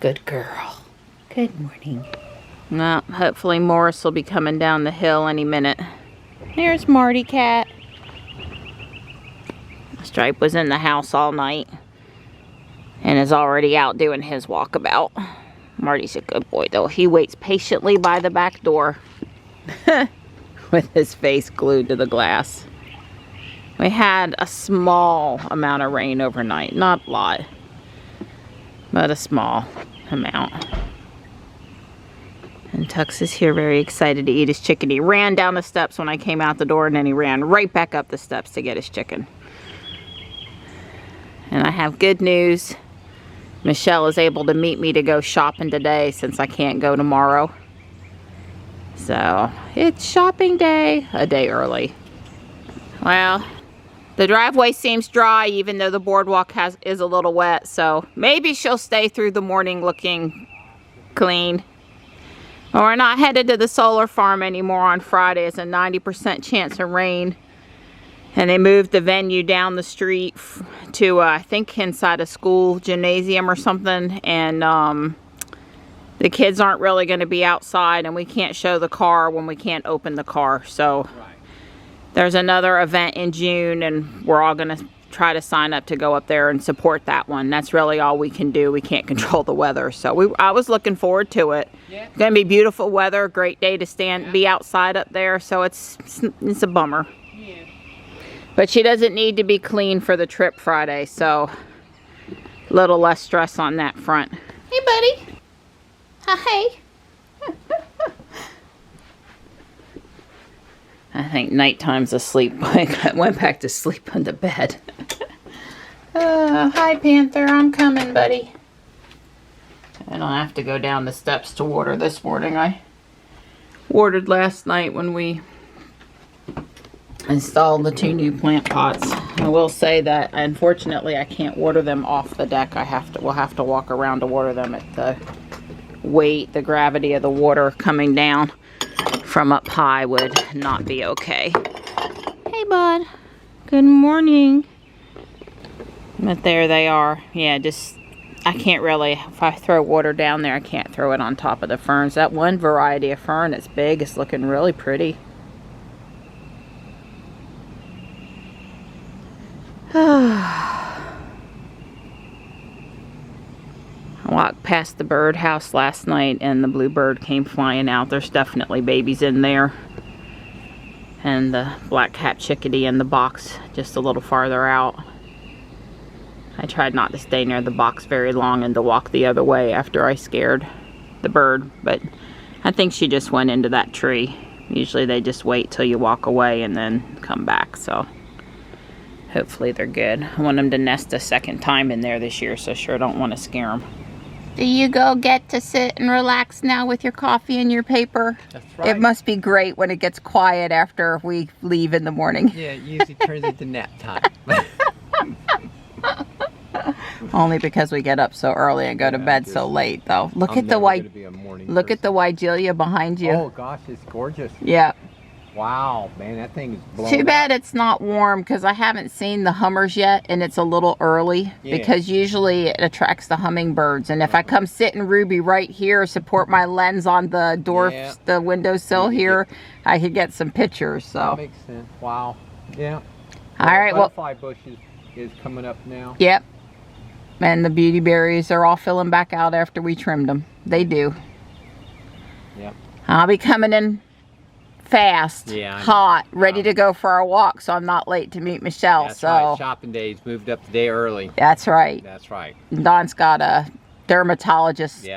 Good girl. Good morning. Well, hopefully Morris will be coming down the hill any minute. There's Marty Cat. Stripe was in the house all night and is already out doing his walkabout. Marty's a good boy though. He waits patiently by the back door with his face glued to the glass. We had a small amount of rain overnight. Not a lot, but a small amount. And Tux is here very excited to eat his chicken. He ran down the steps when I came out the door and then he ran right back up the steps to get his chicken. And I have good news. Michelle is able to meet me to go shopping today since I can't go tomorrow. So, it's shopping day, a day early. Well, the driveway seems dry even though the boardwalk is a little wet. So, maybe she'll stay through the morning looking clean. Well, we're not headed to the solar farm anymore on Friday. It's a 90% chance of rain. And they moved the venue down the street to, I think, inside a school gymnasium or something. And the kids aren't really going to be outside. And we can't show the car when we can't open the car. So there's another event in June. And we're all going to try to sign up to go up there and support that one. That's really all we can do. We can't control the weather. So I was looking forward to it. Yeah. It's going to be beautiful weather. Great day to be outside up there. So it's a bummer. Yeah. But she doesn't need to be clean for the trip Friday, so a little less stress on that front. Hey, buddy. Hi. I think nighttime's asleep. I went back to sleep on the bed. Hi, Panther. I'm coming, buddy. I don't have to go down the steps to water this morning. I watered last night when we installed the 2 new plant pots. I will say that unfortunately I can't water them off the deck. We'll have to walk around to water them at the weight, the gravity of the water coming down from up high would not be okay. Hey, bud. Good morning. But there they are. Yeah, I can't really, if I throw water down there, I can't throw it on top of the ferns. That one variety of fern, it's big, it's looking really pretty. I walked past the birdhouse last night and the bluebird came flying out. There's definitely babies in there. And the black-capped chickadee in the box just a little farther out. I tried not to stay near the box very long and to walk the other way after I scared the bird. But I think she just went into that tree. Usually they just wait till you walk away and then come back. So hopefully they're good. I want them to nest a second time in there this year, so sure don't want to scare them. Do you get to sit and relax now with your coffee and your paper? That's right. It must be great when it gets quiet after we leave in the morning. Yeah, it usually turns into nap time. Only because we get up so early and go to bed so late, though. Look at the Wigelia behind you. Oh gosh, it's gorgeous. Yeah. Wow, man, that thing is blown Too bad it's not warm because I haven't seen the hummers yet and it's a little early because usually it attracts the hummingbirds. And if I come sit in Ruby right here, support my lens on the door, the windowsill here, I could get some pictures. So that makes sense. Wow. Yeah. All right. Well, butterfly bush is coming up now. Yep. And the beauty berries are all filling back out after we trimmed them. They do. Yep. I'll be coming in fast, hot, ready to go for our walk, so I'm not late to meet Michelle. That's right. Shopping day's moved up the day early. That's right. That's right. Don's got a dermatologist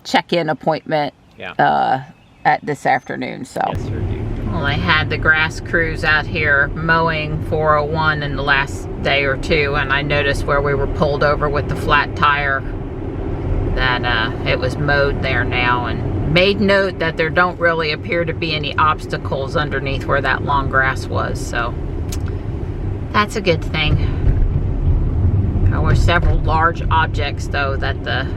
check-in appointment at this afternoon. So. Yes, sir, do. Well, I had the grass crews out here mowing 401 in the last day or two, and I noticed where we were pulled over with the flat tire that it was mowed there now, and made note that there don't really appear to be any obstacles underneath where that long grass was, so that's a good thing. There were several large objects though that the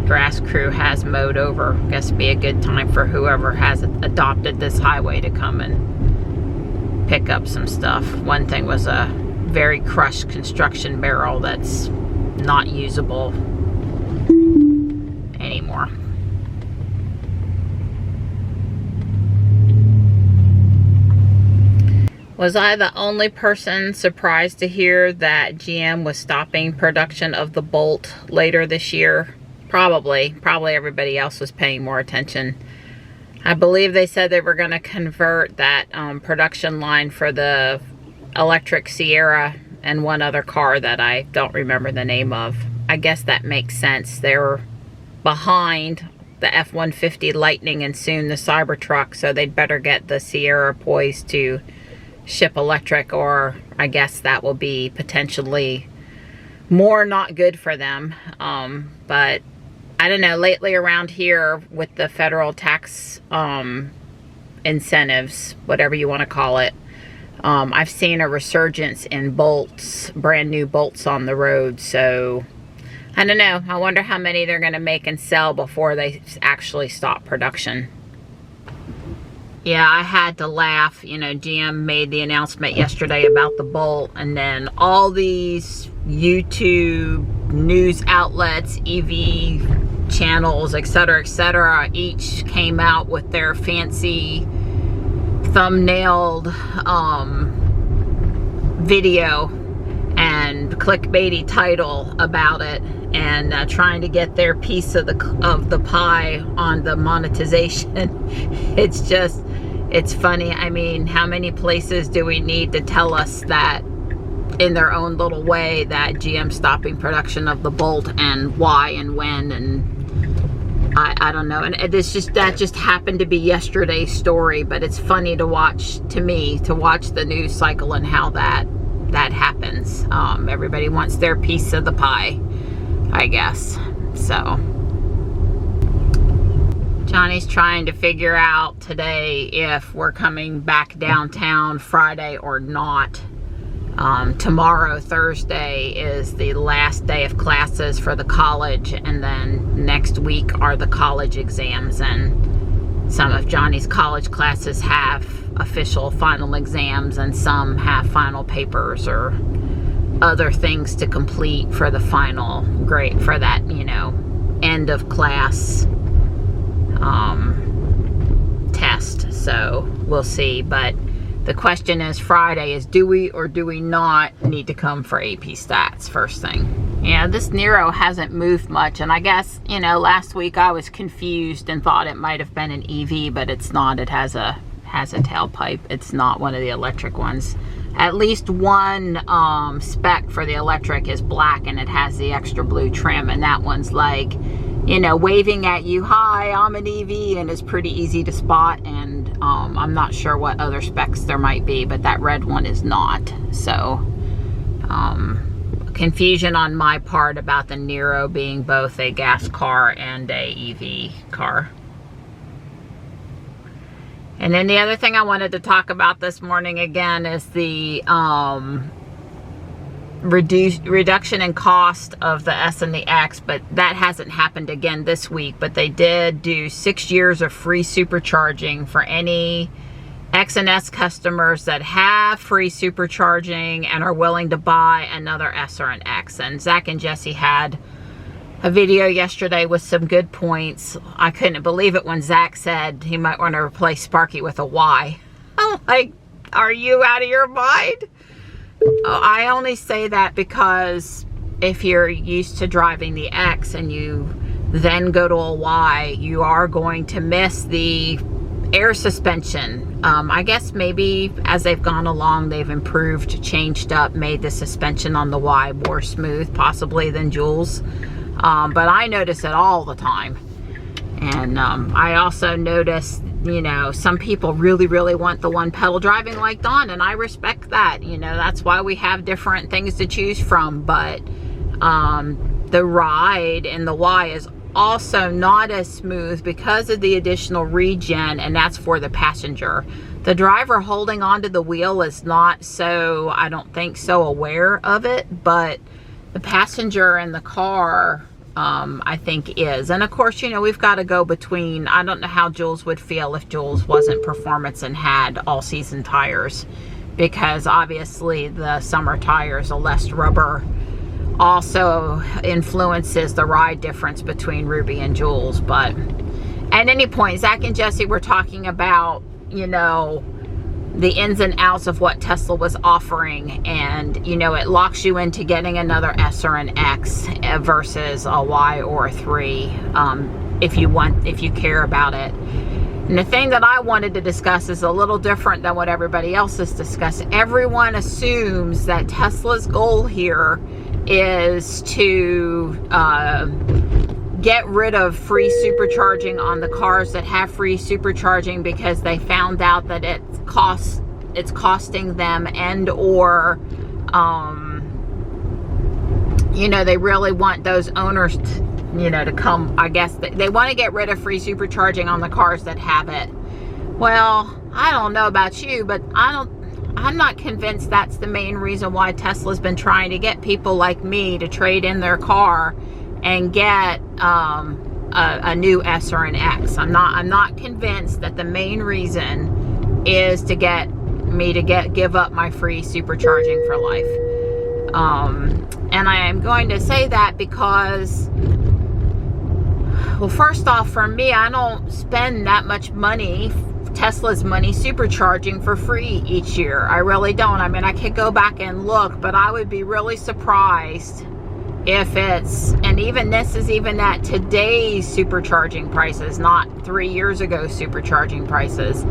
grass crew has mowed over. Guess it'd be a good time for whoever has adopted this highway to come and pick up some stuff. One thing was a very crushed construction barrel that's not usable Was I the only person surprised to hear that GM was stopping production of the Bolt later this year? Probably everybody else was paying more attention. I believe they said they were going to convert that production line for the electric Sierra and one other car that I don't remember the name of. I guess that makes sense. They're behind the F-150 Lightning and soon the Cybertruck, so they'd better get the Sierra poised to ship electric, or I guess that will be potentially more not good for them. But I don't know, lately around here with the federal tax incentives, whatever you want to call it, I've seen a resurgence in Bolts, brand new Bolts on the road. So I don't know, I wonder how many they're going to make and sell before they actually stop production. Yeah, I had to laugh. You know, GM made the announcement yesterday about the Bolt, and then all these YouTube news outlets, EV channels, etc., each came out with their fancy thumbnailed video and clickbaity title about it, and trying to get their piece of the pie on the monetization. It's funny. I mean, how many places do we need to tell us that in their own little way that GM's stopping production of the Bolt, and why and when, and I don't know. And that just happened to be yesterday's story, but it's funny to watch, to me, to watch the news cycle and how that happens. Everybody wants their piece of the pie, I guess. So Johnny's trying to figure out today if we're coming back downtown Friday or not. Tomorrow, Thursday, is the last day of classes for the college, and then next week are the college exams, and some of Johnny's college classes have official final exams, and some have final papers or other things to complete for the final grade, for that, you know, end of class test. So we'll see. But the question is, Friday is, do we or do we not need to come for AP Stats first thing? Yeah, this Nero hasn't moved much, and I guess, you know, last week I was confused and thought it might have been an EV, but it's not. It has a tailpipe. It's not one of the electric ones. At least one spec for the electric is black, and it has the extra blue trim, and that one's like, you know, waving at you, hi, I'm an EV, and it's pretty easy to spot. And I'm not sure what other specs there might be, but that red one is not. So confusion on my part about the Nero being both a gas car and a EV car. And then the other thing I wanted to talk about this morning again is the reduction in cost of the S and the X, but that hasn't happened again this week. But they did do 6 years of free supercharging for any X and S customers that have free supercharging and are willing to buy another S or an X. And Zach and Jesse had a video yesterday with some good points. I couldn't believe it when Zach said he might want to replace Sparky with a Y. I'm like, are you out of your mind? I only say that because if you're used to driving the X and you then go to a Y, you are going to miss the air suspension. I guess maybe as they've gone along, they've improved, changed up, made the suspension on the Y more smooth possibly than Jules. But I notice it all the time. And I also notice, you know, some people really, really want the one pedal driving like Dawn, and I respect that. You know, that's why we have different things to choose from. But the ride in the Y is also not as smooth because of the additional regen, and that's for the passenger. The driver holding onto the wheel is not so, I don't think, so aware of it, but the passenger in the car, I think, is. And of course, you know, we've got to go between, I don't know how Jules would feel if Jules wasn't performance and had all season tires, because obviously the summer tires, the less rubber, also influences the ride difference between Ruby and Jules. But at any point, Zach and Jesse were talking about, you know, the ins and outs of what Tesla was offering, and you know, it locks you into getting another S or an X versus a Y or a 3 if you care about it. And the thing that I wanted to discuss is a little different than what everybody else is discussing. Everyone assumes that Tesla's goal here is to get rid of free supercharging on the cars that have free supercharging, because they found out that it's costing them, and or you know, they really want those owners to, you know, to come. I guess they want to get rid of free supercharging on the cars that have it. Well, I don't know about you, but I'm not convinced that's the main reason why Tesla's been trying to get people like me to trade in their car and get a new S or an X. I'm not convinced that the main reason is to get me to give up my free supercharging for life. And I am going to say that because, well, first off, for me, I don't spend that much money, Tesla's money, supercharging for free each year. I really don't. I mean, I could go back and look, but I would be really surprised if it's, and even this is even at today's supercharging prices, not 3 years ago supercharging prices.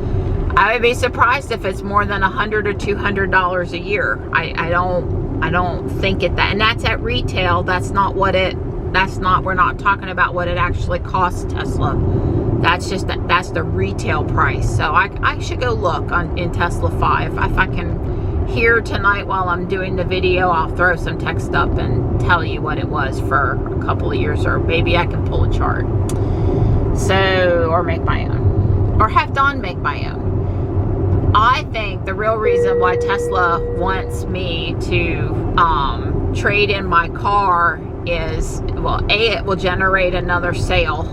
I would be surprised if it's more than $100 or $200 a year. I don't think it that, and that's at retail. That's not, we're not talking about what it actually costs Tesla. That's just that's the retail price. So I should go look in Tesla 5. If I can here tonight while I'm doing the video, I'll throw some text up and tell you what it was for a couple of years, or maybe I can pull a chart. So, or make my own, or have Dawn make my own. I think the real reason why Tesla wants me to trade in my car is, well, A, it will generate another sale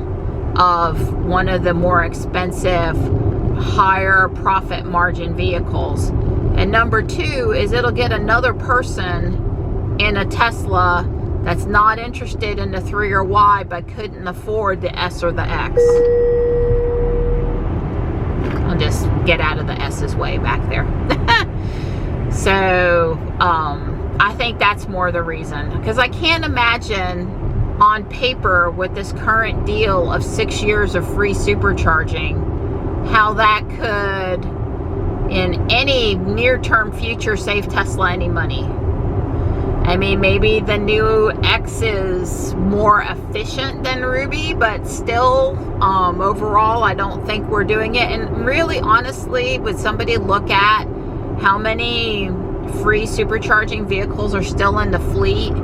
of one of the more expensive, higher profit margin vehicles. And number 2 is it'll get another person in a Tesla that's not interested in the 3 or Y but couldn't afford the S or the X. I'll just get out of the S's way back there. So I think that's more the reason, because I can't imagine on paper with this current deal of 6 years of free supercharging how that could in any near-term future save Tesla any money. I mean, maybe the new X is more efficient than Ruby, but still, overall, I don't think we're doing it. And really, honestly, would somebody look at how many free supercharging vehicles are still in the fleet?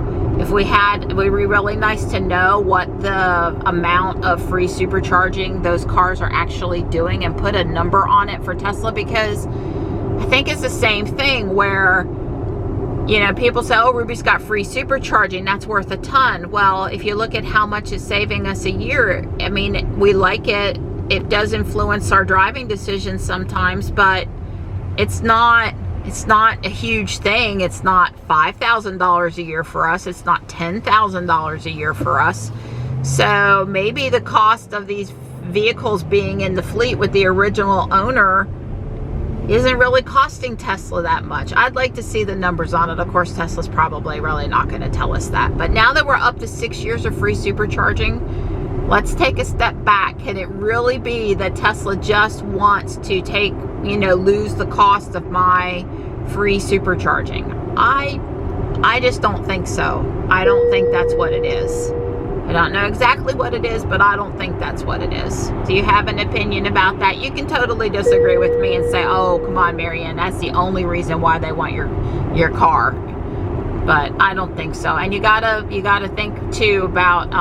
If we had, it would be really nice to know what the amount of free supercharging those cars are actually doing and put a number on it for Tesla, because I think it's the same thing where, you know, people say, oh, Ruby's got free supercharging, that's worth a ton. Well, if you look at how much it's saving us a year, I mean, we like it. It does influence our driving decisions sometimes, but it's not a huge thing. It's not $5,000 a year for us. It's not $10,000 a year for us. So maybe the cost of these vehicles being in the fleet with the original owner isn't really costing Tesla that much. I'd like to see the numbers on it. Of course, Tesla's probably really not going to tell us that. But now that we're up to 6 years of free supercharging, let's take a step back. Can it really be that Tesla just wants to take, you know, lose the cost of my free supercharging? I just don't think so. I don't think that's what it is. I don't know exactly what it is, but I don't think that's what it is. Do you have an opinion about that? You can totally disagree with me and say, oh, come on, Marianne, that's the only reason why they want your car. But I don't think so. And you gotta think too about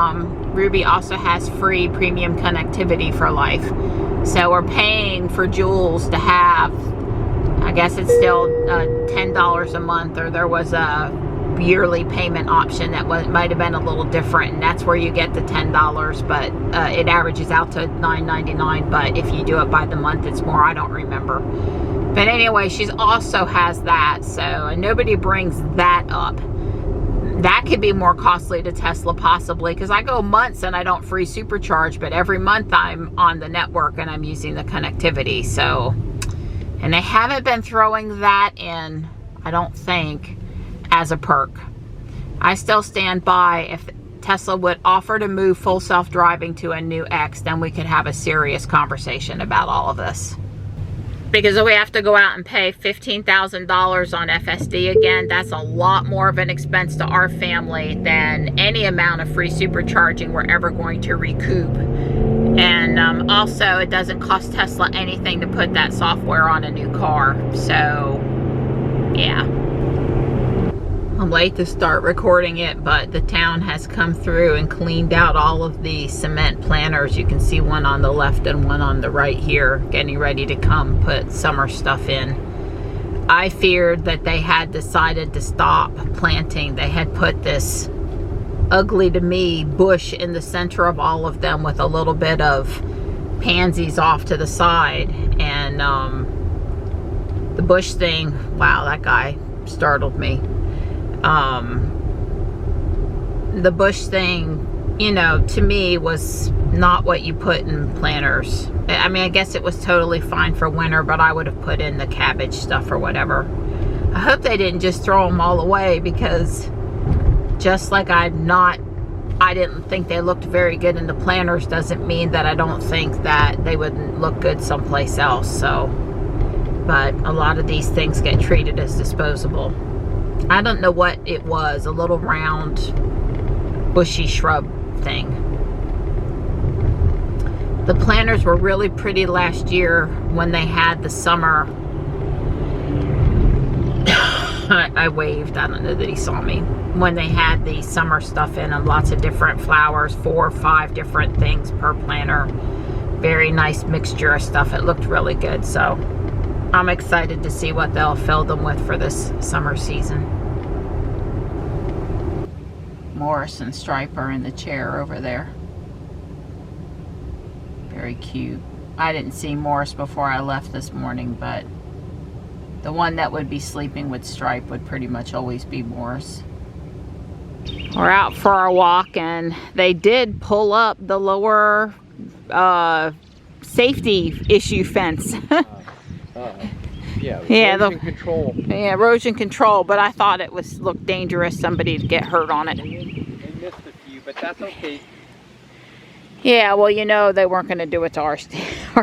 Ruby also has free premium connectivity for life. So we're paying for Jules to have, I guess it's still $10 a month, or there was a yearly payment option that might have been a little different, and that's where you get the $10, but it averages out to $9.99. But if you do it by the month, it's more. I don't remember. But anyway, she also has that. So, and nobody brings that up. That could be more costly to Tesla possibly, because I go months and I don't free supercharge, but every month I'm on the network and I'm using the connectivity. So And they haven't been throwing that in, I don't think, as a perk. I still stand by, if Tesla would offer to move full self-driving to a new X, then we could have a serious conversation about all of this. Because if we have to go out and pay $15,000 on FSD again, that's a lot more of an expense to our family than any amount of free supercharging we're ever going to recoup. And also, it doesn't cost Tesla anything to put that software on a new car. So, yeah. I'm late to start recording it, but the town has come through and cleaned out all of the cement planters. You can see one on the left and one on the right here, getting ready to come put summer stuff in. I feared that they had decided to stop planting. They had put this ugly to me bush in the center of all of them with a little bit of pansies off to the side. And the bush thing, wow, that guy startled me. The bush thing, you know, to me was not what you put in planters. I mean, I guess it was totally fine for winter, but I would have put in the cabbage stuff or whatever. I hope they didn't just throw them all away, because just like I didn't think they looked very good in the planters doesn't mean that I don't think that they wouldn't look good someplace else. So, but a lot of these things get treated as disposable. I don't know what it was, a little round bushy shrub thing. The planters were really pretty last year when they had the summer. I waved, I don't know that he saw me. When they had the summer stuff in them, lots of different flowers, 4 or 5 different things per planter. Very nice mixture of stuff. It looked really good, so I'm excited to see what they'll fill them with for this summer season. Morris and Striper in the chair over there. Very cute. I didn't see Morris before I left this morning, but the one that would be sleeping with Stripe would pretty much always be Morris. We're out for our walk, and they did pull up the lower safety issue fence. Yeah, yeah, erosion control. Yeah, erosion control, but I thought it looked dangerous, somebody to get hurt on it. They missed a few, but that's okay. Yeah, well, you know they weren't going to do it to our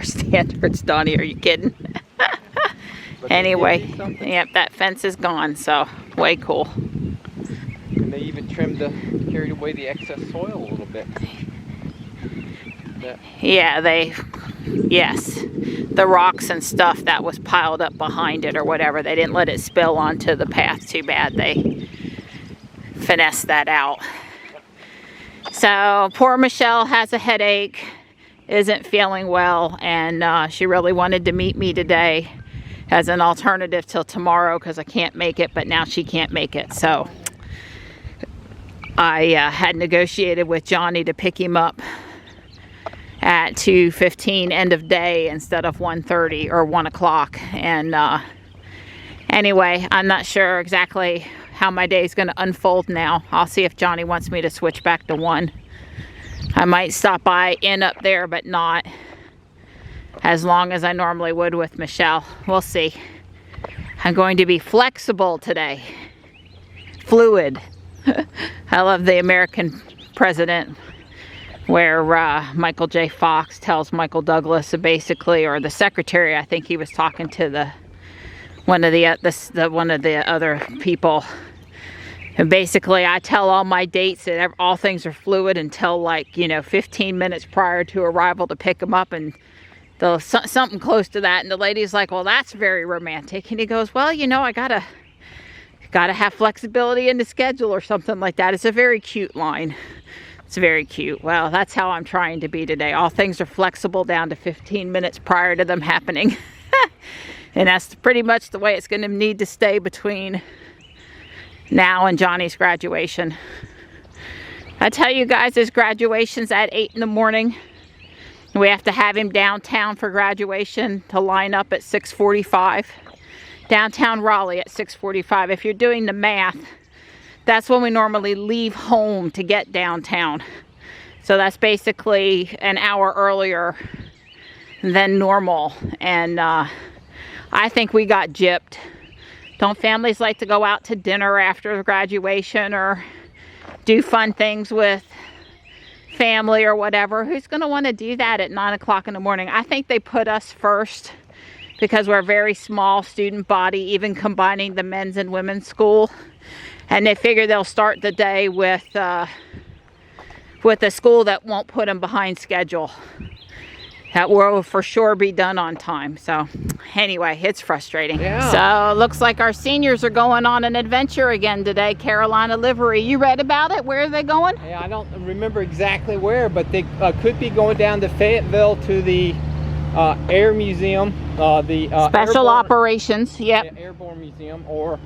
standards, Donnie. Are you kidding? Anyway, yep, that fence is gone, so way cool. And they even carried away the excess soil a little bit. Yeah, yes, the rocks and stuff that was piled up behind it or whatever, they didn't let it spill onto the path. Too bad. They finessed that out. So poor Michelle has a headache, isn't feeling well, and she really wanted to meet me today as an alternative till tomorrow, because I can't make it, but now she can't make it. So I had negotiated with Johnny to pick him up at 2:15 end of day instead of 1:30 or 1 o'clock. And anyway, I'm not sure exactly how my day is going to unfold now. I'll see if Johnny wants me to switch back to 1. I might stop by in up there, but not as long as I normally would with Michelle. We'll see. I'm going to be flexible today. Fluid. I love the American president, where Michael J. Fox tells Michael Douglas basically, or the secretary, I think he was talking to one of the other people. And basically, I tell all my dates that all things are fluid until, like, 15 minutes prior to arrival to pick them up, and something close to that. And the lady's like, well, that's very romantic. And he goes, well, I gotta have flexibility in the schedule or something like that. It's a very cute line. It's very cute. Well, that's how I'm trying to be today. All things are flexible down to 15 minutes prior to them happening. And that's pretty much the way it's going to need to stay between now and Johnny's graduation. I tell you guys, his graduation's at 8 in the morning. We have to have him downtown for graduation to line up at 6:45. Downtown Raleigh at 6:45. If you're doing the math, that's when we normally leave home to get downtown. So that's basically an hour earlier than normal. And I think we got gypped. Don't families like to go out to dinner after graduation or do fun things with family or whatever? Who's going to want to do that at 9 o'clock in the morning? I think they put us first because we're a very small student body, even combining the men's and women's school. And they figure they'll start the day with a school that won't put them behind schedule. That will for sure be done on time. So anyway, it's frustrating. Yeah. So looks like our seniors are going on an adventure again today. Carolina livery. You read about it? Where are they going? Yeah, I don't remember exactly where, but they could be going down to Fayetteville to the Air Museum, the Special Airborne, Operations. Yep. yeah, Airborne Museum, or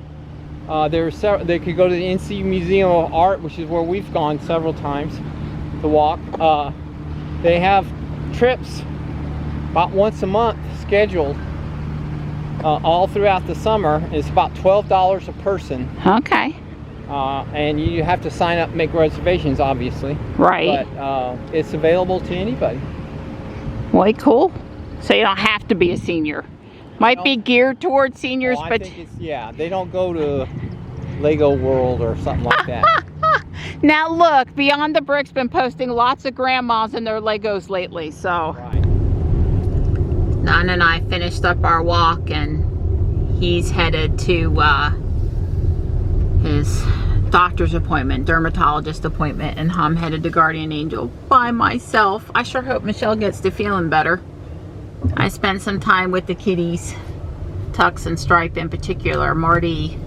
they could go to the NC Museum of Art, which is where we've gone several times to walk. They have trips about once a month scheduled all throughout the summer. It's about $12 a person. Okay. And you have to sign up, make reservations, obviously. Right. But it's available to anybody. Way cool. So you don't have to be a senior. Might be geared towards seniors, I but think it's, yeah, they don't go to Lego World or something like that. now look, Beyond the Brick's been posting lots of grandmas and their Legos lately, so. Right. Don and I finished up our walk and he's headed to his doctor's appointment, dermatologist appointment, and I'm headed to Guardian Angel by myself. I sure hope Michelle gets to feeling better. I spent some time with the kitties, Tux and Stripe in particular. Marty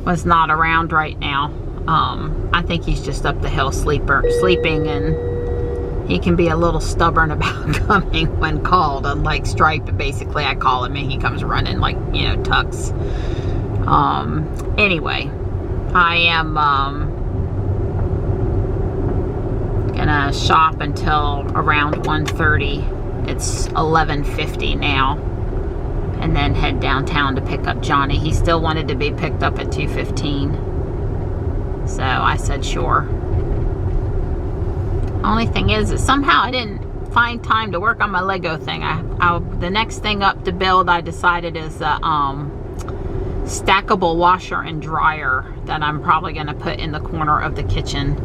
was not around right now. I think he's just up the hill sleeping, and he can be a little stubborn about coming when called, unlike Stripe. Basically, I call him and he comes running like, you know, Tux. Anyway, I am gonna shop until around 1:30. It's 11:50 now, and then head downtown to pick up Johnny. He still wanted to be picked up at 2:15, so I said sure. Only thing is that somehow I didn't find time to work on my Lego thing. The next thing up to build, I decided, is a stackable washer and dryer that I'm probably going to put in the corner of the kitchen.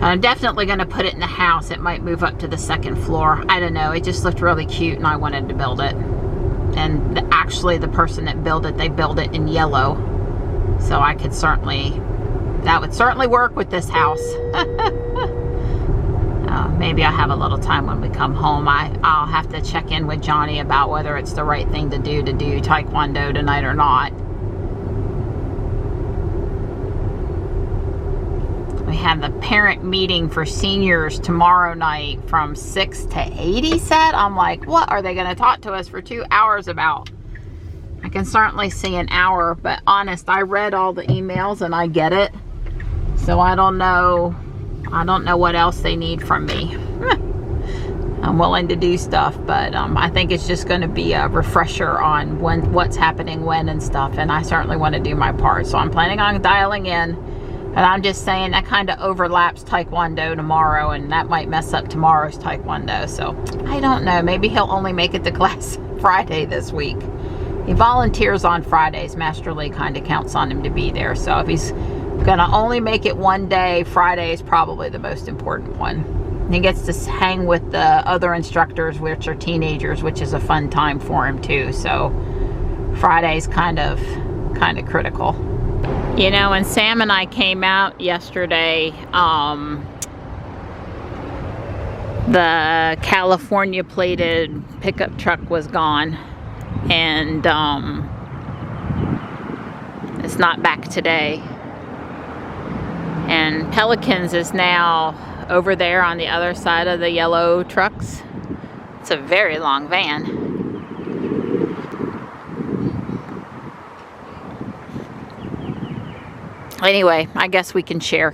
I'm definitely going to put it in the house. It might move up to the second floor. I don't know. It just looked really cute and I wanted to build it. And actually the person that built it, they built it in yellow. So I could certainly, that would certainly work with this house. Maybe I'll have a little time when we come home. I'll have to check in with Johnny about whether it's the right thing to do Taekwondo tonight or not. We have the parent meeting for seniors tomorrow night from 6 to 8, he said. I'm like, what are they going to talk to us for 2 hours about? I can certainly see an hour, but honest, I read all the emails and I get it. So I don't know what else they need from me. I'm willing to do stuff, but I think it's just going to be a refresher on what's happening when and stuff, and I certainly want to do my part. So I'm planning on dialing in, and I'm just saying that kind of overlaps Taekwondo tomorrow, and that might mess up tomorrow's Taekwondo. So I don't know. Maybe he'll only make it to class Friday this week. He volunteers on Fridays. Master Lee kind of counts on him to be there. So if he's gonna only make it one day, Friday is probably the most important one. And he gets to hang with the other instructors, which are teenagers, which is a fun time for him too. So Friday's kind of critical. You know, when Sam and I came out yesterday, the California plated pickup truck was gone, and it's not back today. And Pelicans is now over there on the other side of the yellow trucks. It's a very long van. Anyway, I guess we can share.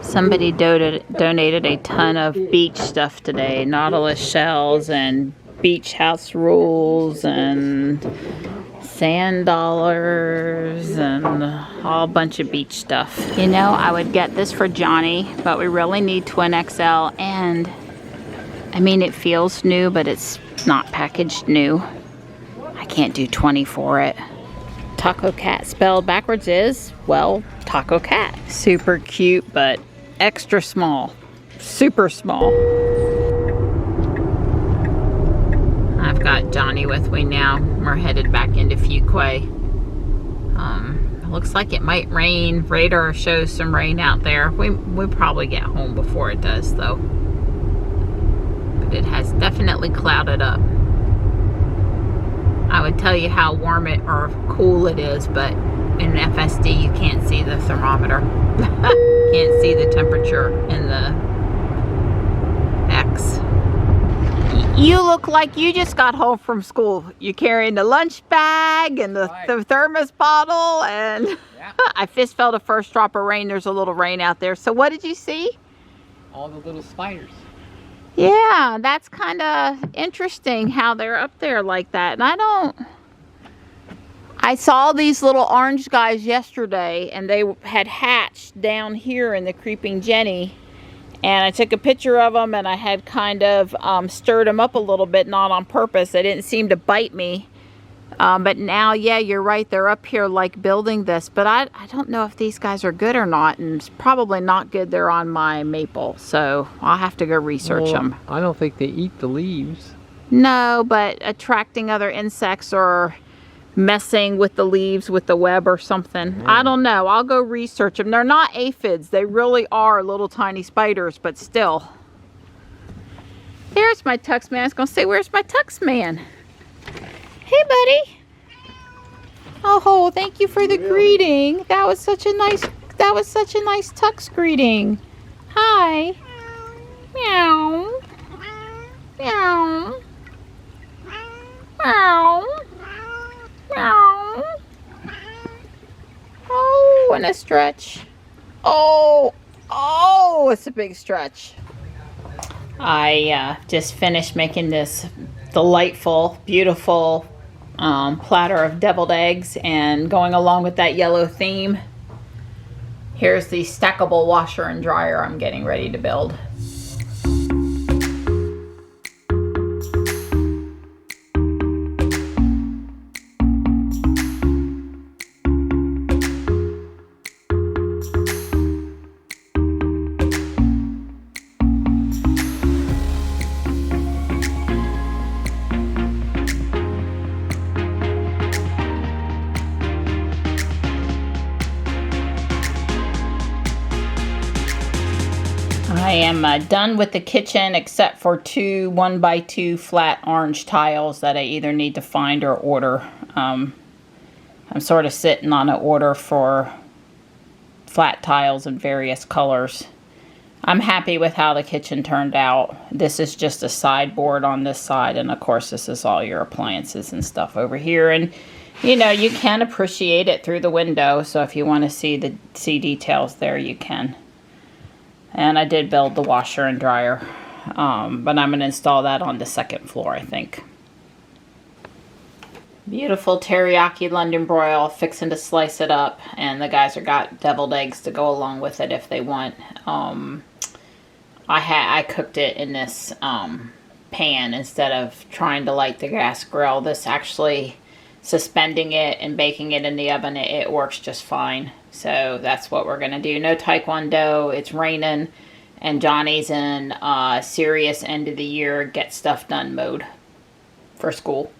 Somebody donated a ton of beach stuff today. Nautilus shells and beach house rules and sand dollars and a whole bunch of beach stuff. You know, I would get this for Johnny, but we really need twin XL and I mean, it feels new, but it's not packaged new. I can't do 20 for it. Taco Cat spelled backwards is, well, Taco Cat. Super cute, but extra small. Super small. I've got Johnny with me now. We're headed back into Fuquay. It looks like it might rain. Radar shows some rain out there. We'll probably get home before it does, though. But it has definitely clouded up. I would tell you how warm it or cool it is, but in FSD you can't see the thermometer. Can't see the temperature in the X. You look like you just got home from school. You're carrying the lunch bag and the thermos bottle, and yeah. I fist felt a first drop of rain. There's a little rain out there. So what did you see? All the little spiders. Yeah, that's kind of interesting how they're up there like that. And I saw these little orange guys yesterday, and they had hatched down here in the Creeping Jenny. And I took a picture of them, and I had kind of stirred them up a little bit, not on purpose. They didn't seem to bite me. But now, yeah, you're right. They're up here like building this. But I don't know if these guys are good or not. And it's probably not good they're on my maple. So I'll have to go research them. I don't think they eat the leaves. No, but attracting other insects or messing with the leaves with the web or something. Yeah. I don't know. I'll go research them. They're not aphids. They really are little tiny spiders, but still. There's my Tux Man. I was going to say, where's my Tux Man? Hey, buddy. Oh, thank you for the greeting. That was such a nice Tux greeting. Hi. Meow. Meow. Meow. Meow. Oh, and a stretch. Oh, it's a big stretch. I just finished making this delightful, beautiful platter of deviled eggs, and going along with that yellow theme, here's the stackable washer and dryer I'm getting ready to build. I am done with the kitchen except for 2 1x2 flat orange tiles that I either need to find or order. I'm sort of sitting on an order for flat tiles in various colors. I'm happy with how the kitchen turned out. This is just a sideboard on this side, and of course this is all your appliances and stuff over here. And you know, you can appreciate it through the window, so if you want to see details there, you can. And I did build the washer and dryer, but I'm going to install that on the second floor, I think. Beautiful teriyaki London broil, fixing to slice it up, and the guys have got deviled eggs to go along with it if they want. I cooked it in this pan instead of trying to light the gas grill. This actually, suspending it and baking it in the oven, it works just fine. So that's what we're going to do. No taekwondo. It's raining, and Johnny's in serious end of the year get stuff done mode for school.